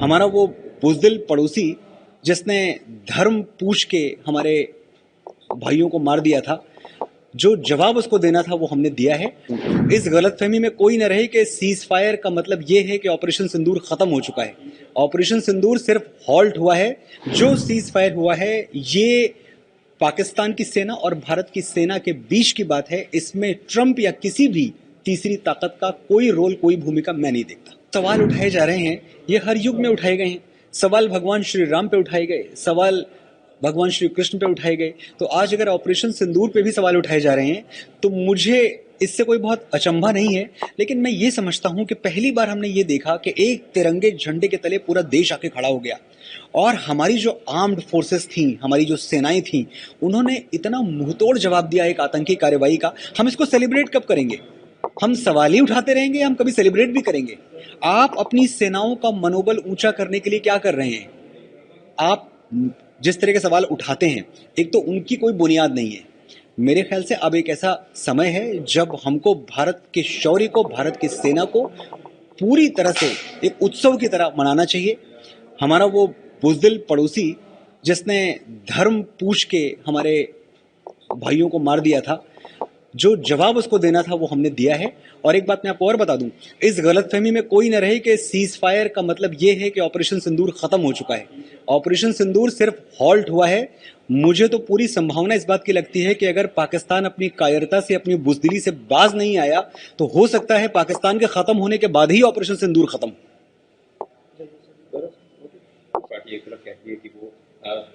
हमारा वो बुज़दिल पड़ोसी जिसने धर्म पूछ के हमारे भाइयों को मार दिया था, जो जवाब उसको देना था वो हमने दिया है। इस गलतफहमी में कोई न रहे कि सीज फायर का मतलब ये है कि ऑपरेशन सिंदूर खत्म हो चुका है। ऑपरेशन सिंदूर सिर्फ हॉल्ट हुआ है। जो सीज फायर हुआ है ये पाकिस्तान की सेना और भारत की सेना के बीच की बात है। इसमें ट्रंप या किसी भी तीसरी ताकत का कोई रोल, कोई भूमिका मैं नहीं देखता। सवाल उठाए जा रहे हैं, ये हर युग में उठाए गए हैं। सवाल भगवान श्री राम पे उठाए गए, सवाल भगवान श्री कृष्ण पे उठाए गए, तो आज अगर ऑपरेशन सिंदूर पे भी सवाल उठाए जा रहे हैं तो मुझे इससे कोई बहुत अचंभा नहीं है। लेकिन मैं ये समझता हूं कि पहली बार हमने ये देखा कि एक तिरंगे झंडे के तले पूरा देश आके खड़ा हो गया और हमारी जो आर्म्ड फोर्सेस थी, हमारी जो सेनाएं थी, उन्होंने इतना मुंहतोड़ जवाब दिया एक आतंकी कार्रवाई का। हम इसको सेलिब्रेट कब करेंगे? हम सवाल ही उठाते रहेंगे, हम कभी सेलिब्रेट भी करेंगे? आप अपनी सेनाओं का मनोबल ऊंचा करने के लिए क्या कर रहे हैं? आप जिस तरह के सवाल उठाते हैं, एक तो उनकी कोई बुनियाद नहीं है। मेरे ख्याल से अब एक ऐसा समय है जब हमको भारत के शौर्य को, भारत की सेना को पूरी तरह से एक उत्सव की तरह मनाना चाहिए। हमारा वो बुज़दिल पड़ोसी जिसने धर्म पूछ के हमारे भाइयों को मार दिया था, जो जवाब उसको देना था वो हमने दिया है। और एक बात मैं आपको और बता दूं, इस गलतफहमी में कोई न रहे कि सीज फायर का मतलब ये है कि ऑपरेशन सिंदूर खत्म हो चुका है। ऑपरेशन सिंदूर सिर्फ हॉल्ट हुआ है। मुझे तो पूरी संभावना इस बात की लगती है कि अगर पाकिस्तान अपनी कायरता से, अपनी बुज़दिली से बाज नहीं आया तो हो सकता है पाकिस्तान के खत्म होने के बाद ही ऑपरेशन सिंदूर खत्म। पार्टी एक तरफ कहती है कि वो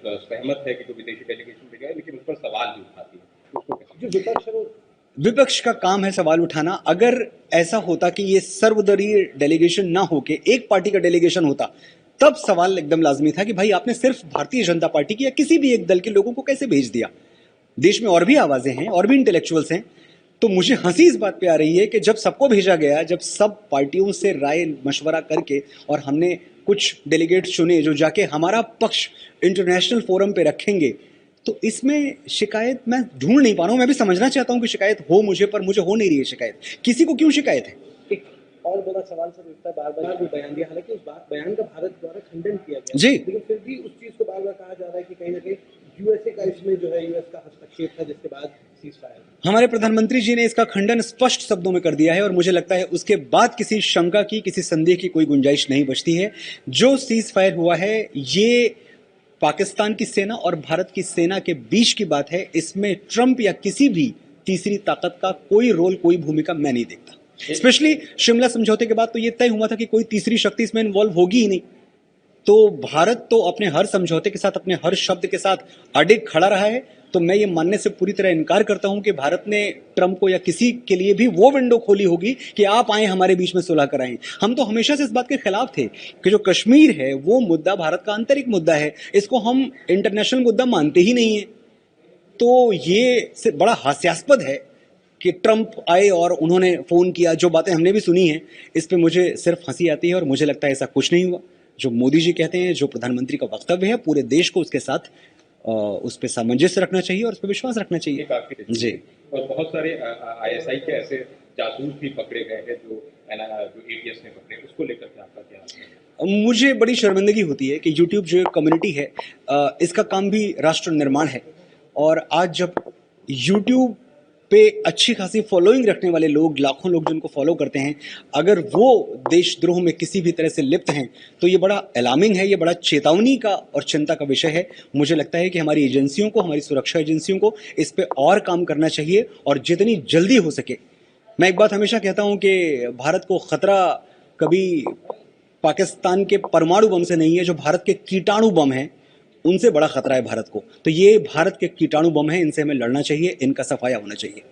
सहमत है कि जो विदेशी डेलीगेशन भेजा है, लेकिन उस पर सवाल भी उठाती है। उसको विपक्ष का काम है सवाल उठाना। अगर ऐसा होता कि ये सर्वदलीय डेलीगेशन ना होके एक पार्टी का डेलीगेशन होता, तब सवाल एकदम लाजमी था कि भाई आपने सिर्फ भारतीय जनता पार्टी की या किसी भी एक दल के लोगों को कैसे भेज दिया? देश में और भी आवाजें हैं, और भी इंटेलेक्चुअल्स हैं। तो मुझे हंसी इस बात पे आ रही है कि जब सबको भेजा गया, जब सब पार्टियों से राय मशवरा करके और हमने कुछ डेलीगेट चुने जो जाके हमारा पक्ष इंटरनेशनल फोरम पे रखेंगे, तो इसमें शिकायत मैं ढूंढ नहीं पा रहा हूं। मैं भी समझना चाहता हूं कि शिकायत हो मुझे, पर मुझे हो नहीं रही है शिकायत। किसी को क्यों शिकायत है? एक और बड़ा सवाल सर उठता है, बार-बार जो बयान दिया, हालांकि उस बयान का भारत द्वारा खंडन किया गया जी, लेकिन फिर भी उस चीज को बार-बार कहा जा रहा है कि कहीं ना कहीं यूएसए का इसमें जो है, यूएस का हस्तक्षेप था जिसके बाद सीज फायर। हमारे प्रधानमंत्री जी ने इसका खंडन स्पष्ट शब्दों में कर दिया है और मुझे लगता है उसके बाद किसी शंका की, किसी संदेह की कोई गुंजाइश नहीं बचती है। जो सीज फायर हुआ है ये पाकिस्तान की सेना और भारत की सेना के बीच की बात है। इसमें ट्रंप या किसी भी तीसरी ताकत का कोई रोल, कोई भूमिका मैं नहीं देखता। स्पेशली शिमला समझौते के बाद तो ये तय हुआ था कि कोई तीसरी शक्ति इसमें इन्वॉल्व होगी ही नहीं। तो भारत तो अपने हर समझौते के साथ, अपने हर शब्द के साथ अडिग खड़ा रहा है। तो मैं ये मानने से पूरी तरह इनकार करता हूं कि भारत ने ट्रंप को या किसी के लिए भी वो विंडो खोली होगी कि आप आए हमारे बीच में सुलह कराएं। हम तो हमेशा से इस बात के खिलाफ थे कि जो कश्मीर है वो मुद्दा भारत का आंतरिक मुद्दा है, इसको हम इंटरनेशनल मुद्दा मानते ही नहीं है। तो ये बड़ा हास्यास्पद है कि ट्रंप आए और उन्होंने फोन किया। जो बातें हमने भी सुनी हैं, इस पर मुझे सिर्फ हंसी आती है और मुझे लगता है ऐसा कुछ नहीं हुआ। जो मोदी जी कहते हैं, जो प्रधानमंत्री का वक्तव्य है, पूरे देश को उसके साथ उस पर सामंजस्य रखना चाहिए और उस पर विश्वास रखना चाहिए जी। और बहुत सारे आईएसआई के ऐसे जासूस भी पकड़े गए हैं जो एटीएस ने पकड़े, उसको लेकर के आपका क्या है? मुझे बड़ी शर्मिंदगी होती है कि यूट्यूब जो कम्युनिटी है, इसका काम भी राष्ट्र निर्माण है। और आज जब यूट्यूब पे अच्छी खासी फॉलोइंग रखने वाले लोग, लाखों लोग जिनको फॉलो करते हैं, अगर वो देशद्रोह में किसी भी तरह से लिप्त हैं, तो ये बड़ा अलार्मिंग है, ये बड़ा चेतावनी का और चिंता का विषय है। मुझे लगता है कि हमारी एजेंसियों को, हमारी सुरक्षा एजेंसियों को इस पे और काम करना चाहिए और जितनी जल्दी हो सके। मैं एक बात हमेशा कहता हूं कि भारत को खतरा कभी पाकिस्तान के परमाणु बम से नहीं है, जो भारत के कीटाणु बम हैं उनसे बड़ा खतरा है भारत को। तो ये भारत के कीटाणु बम है, इनसे हमें लड़ना चाहिए, इनका सफाया होना चाहिए।